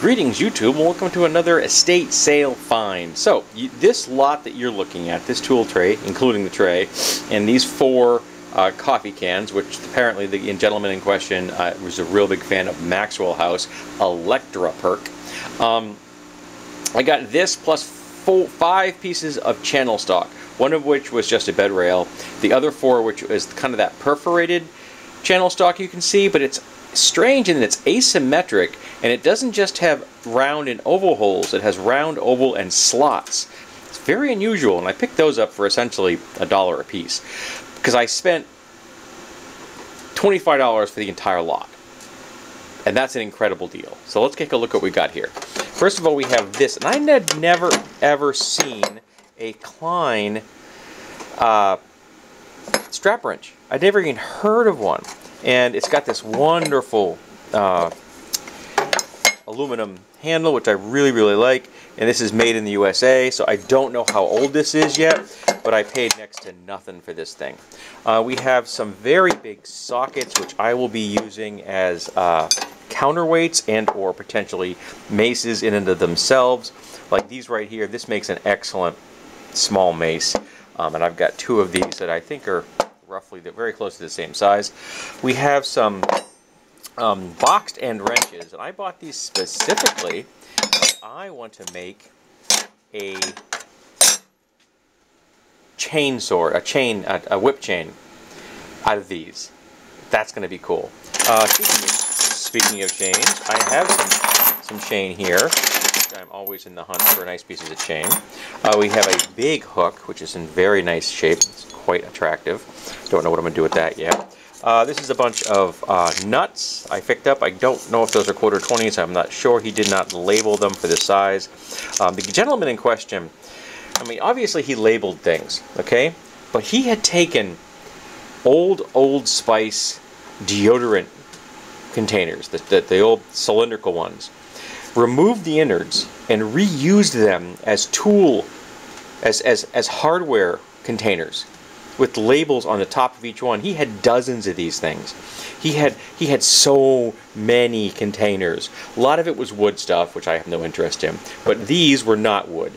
Greetings YouTube, and welcome to another estate sale find. So, this lot that you're looking at, this tool tray, including the tray, and these four coffee cans, which apparently the gentleman in question was a real big fan of Maxwell House Electra Perk. I got this plus 5 pieces of channel stock, one of which was just a bed rail, the other 4 which is kind of that perforated channel stock you can see, but it's strange in that it's asymmetric, and it doesn't just have round and oval holes, it has round, oval, and slots. It's very unusual, and I picked those up for essentially $1 a piece because I spent $25 for the entire lot, and that's an incredible deal. So let's take a look at what we got here. First of all, we have this, and I had never ever seen a Klein strap wrench. I'd never even heard of one. And it's got this wonderful aluminum handle, which I really like. And this is made in the USA, so I don't know how old this is yet, but I paid next to nothing for this thing. We have some very big sockets, which I will be using as counterweights and or potentially maces in and of themselves. Like these right here, this makes an excellent small mace. And I've got 2 of these that I think are roughly very close to the same size. We have some boxed end wrenches, and I bought these specifically. I want to make a chainsaw, a whip chain out of these. That's going to be cool. Speaking of chains, I have some chain here. I'm always in the hunt for nice pieces of chain. We have a big hook, which is in very nice shape. It's quite attractive. Don't know what I'm going to do with that yet. This is a bunch of nuts I picked up. I don't know if those are quarter 20s. I'm not sure. He did not label them for the size. The gentleman in question, I mean, obviously he labeled things, okay? But he had taken Old Spice deodorant containers, the old cylindrical ones, removed the innards and reused them as as hardware containers with labels on the top of each one. He had dozens of these things. He had so many containers. A lot of it was wood stuff, which I have no interest in, but these were not wood.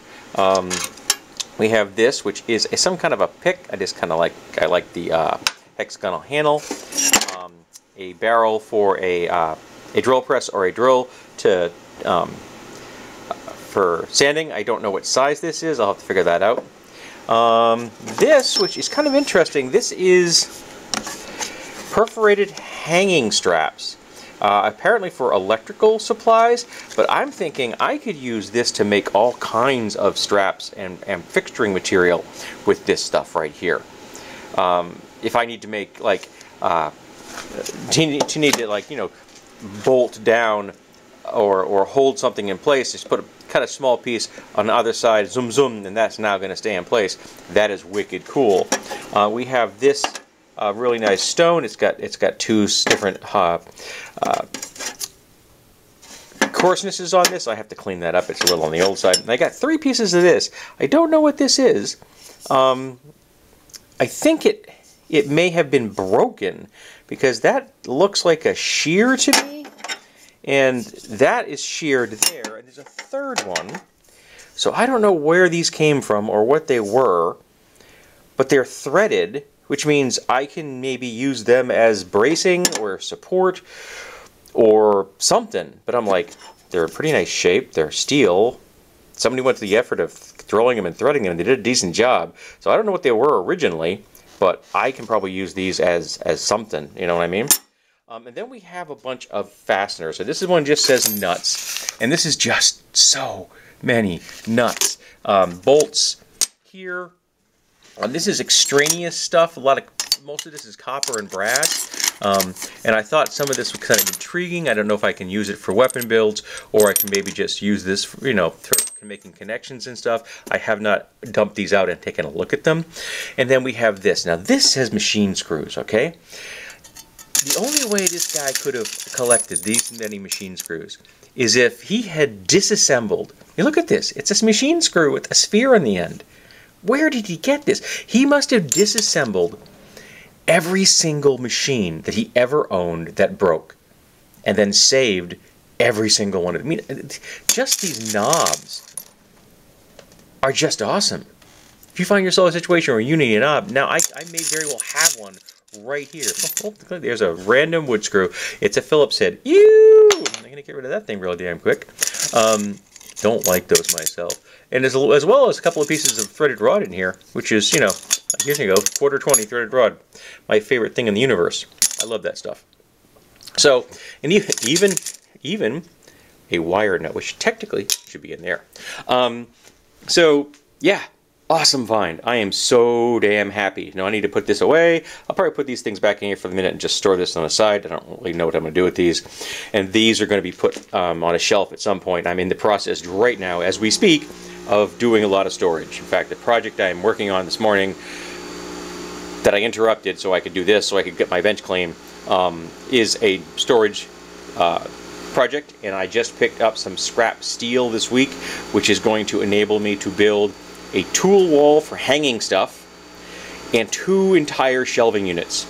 We have this, which is some kind of a pick. I like the hexagonal handle. A barrel for a drill press or a drill to for sanding. I don't know what size this is. I'll have to figure that out. This, which is kind of interesting, this is perforated hanging straps. Apparently for electrical supplies, but I'm thinking I could use this to make all kinds of straps and fixturing material with this stuff right here. If I need to make, like, bolt down or hold something in place, just put a kind of small piece on the other side, zoom zoom, and that's now going to stay in place. That is wicked cool. We have this really nice stone. It's got 2 different coarsenesses on this. I have to clean that up. It's a little on the old side. And I got 3 pieces of this. I don't know what this is. I think it may have been broken, because that looks like a shear to me, and that is sheared there, and there's a 3rd one. So I don't know where these came from or what they were, but they're threaded, which means I can maybe use them as bracing or support or something. But I'm like, they're a pretty nice shape, they're steel. Somebody went to the effort of drilling them and threading them, and they did a decent job. So I don't know what they were originally, but I can probably use these as something, you know what I mean? And then we have a bunch of fasteners. So this is one that just says nuts, and this is just so many nuts. Bolts here. This is extraneous stuff. Most of this is copper and brass. And I thought some of this was kind of intriguing. I don't know if I can use it for weapon builds, or I can maybe just use this for, for making connections and stuff. I have not dumped these out and taken a look at them. And then we have this. Now this has machine screws, okay? The only way this guy could have collected these many machine screws is if he had disassembled. You look at this. It's a machine screw with a sphere on the end. Where did he get this? He must have disassembled every single machine that he ever owned that broke, and then saved every single one of them. I mean, just these knobs are just awesome. If you find yourself in a situation where you need a knob, now I may very well have one right here. Oh, there's a random wood screw. It's a Phillips head. I'm going to get rid of that thing real damn quick. Don't like those myself. And as well as a couple of pieces of threaded rod in here, which is, you know, here you go, 1/4 threaded rod. My favorite thing in the universe. I love that stuff. So, and even a wire nut, which technically should be in there. So, yeah, awesome find. I am so damn happy. Now, I need to put this away. I'll probably put these things back in here for the minute and just store this on the side. I don't really know what I'm going to do with these. And these are going to be put on a shelf at some point. I'm in the process right now, as we speak, of doing a lot of storage. In fact, the project I'm working on this morning that I interrupted so I could do this, so I could get my bench clean, is a storage project, and I just picked up some scrap steel this week, which is going to enable me to build a tool wall for hanging stuff and 2 entire shelving units.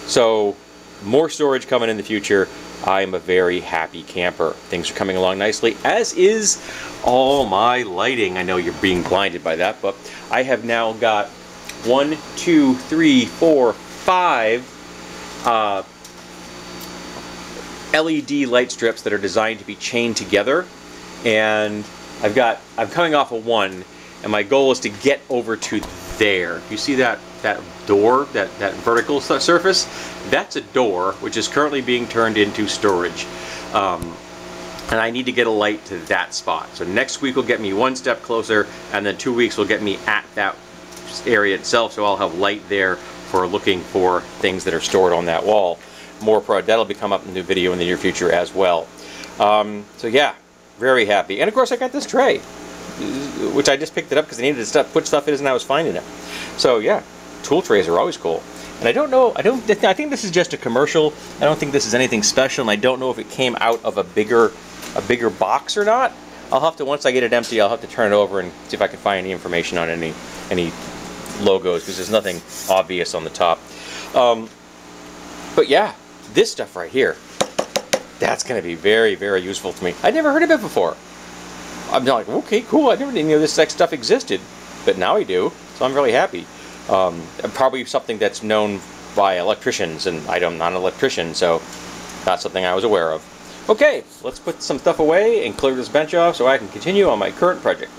So more storage coming in the future. I'm a very happy camper. Things are coming along nicely, as is all my lighting. I know you're being blinded by that, but I have now got 1, 2, 3, 4, 5 LED light strips that are designed to be chained together, and I'm coming off of one, and my goal is to get over to there. You see that door, that vertical surface? That's a door which is currently being turned into storage, and I need to get a light to that spot. So next week will get me 1 step closer, and then 2 weeks will get me at that area itself, so I'll have light there for looking for things that are stored on that wall. That'll be come up in the video in the near future as well. So yeah, very happy. And of course I got this tray, which I just picked it up because I needed to put stuff in as I was finding it. So yeah, tool trays are always cool. And I don't know, I think this is just a commercial. I don't think this is anything special, and I don't know if it came out of a bigger box or not. I'll have to, once I get it empty, I'll have to turn it over and see if I can find any information on any logos, because there's nothing obvious on the top. But yeah, this stuff right here, that's going to be very, very useful to me. I'd never heard of it before. I'm like, okay, cool. I never knew this stuff existed, but now I do, so I'm really happy. Probably something that's known by electricians, and I'm not an electrician, so not something I was aware of. Okay, let's put some stuff away and clear this bench off so I can continue on my current project.